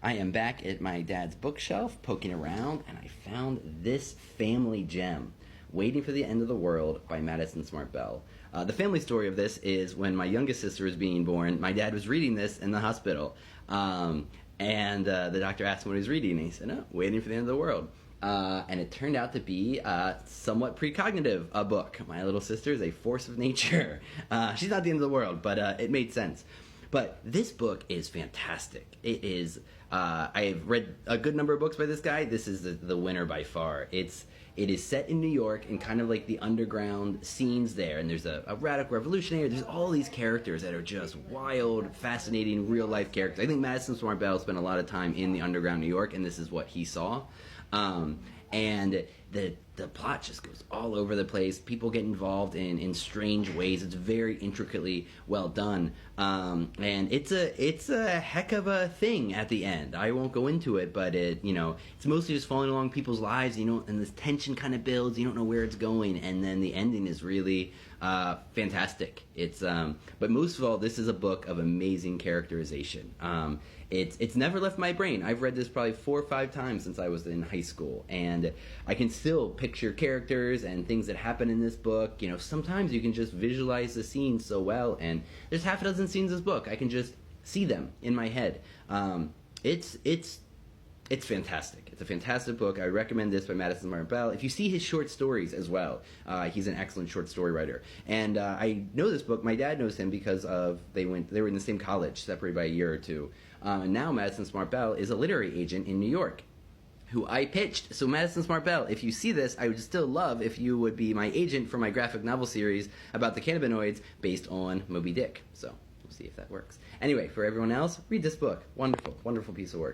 I am back at my dad's bookshelf, poking around, and I found this family gem, Waiting for the End of the World by Madison Smartt. The family story of this is when my youngest sister was being born, my dad was reading this in the hospital. And the doctor asked him what he was reading, and he said, "Oh, Waiting for the End of the World." And it turned out to be somewhat precognitive, a book. My little sister is a force of nature. She's not the end of the world, but it made sense. But this book is fantastic. It is, I've read a good number of books by this guy. This is the winner by far. It is set in New York and kind of like the underground scenes there. And there's a radical revolutionary. There's all these characters that are just wild, fascinating, real-life characters. I think Madison Smartt spent a lot of time in the underground New York, and this is what he saw. And the plot just goes all over the place. People get involved in strange ways. It's very intricately well done. And it's a heck of a thing at the end. I won't go into it, but it's mostly just following along people's lives, and this tension kind of builds. You don't know where it's going, and then the ending is really fantastic. But most of all, this is a book of amazing characterization. It's never left my brain. I've read this probably 4 or 5 times since I was in high school, and I can still picture characters and things that happen in this book. Sometimes you can just visualize the scenes so well, and there's half a dozen scenes in this book. I can just see them in my head. It's fantastic. It's a fantastic book. I recommend this by Madison Smartt. If you see his short stories as well, he's an excellent short story writer. And I know this book. My dad knows him because they were in the same college, separated by a year or two. And now Madison Smartt is a literary agent in New York, who I pitched. So Madison Smartt, if you see this, I would still love if you would be my agent for my graphic novel series about the cannabinoids based on Moby Dick. So we'll see if that works. Anyway, for everyone else, read this book. Wonderful, wonderful piece of work.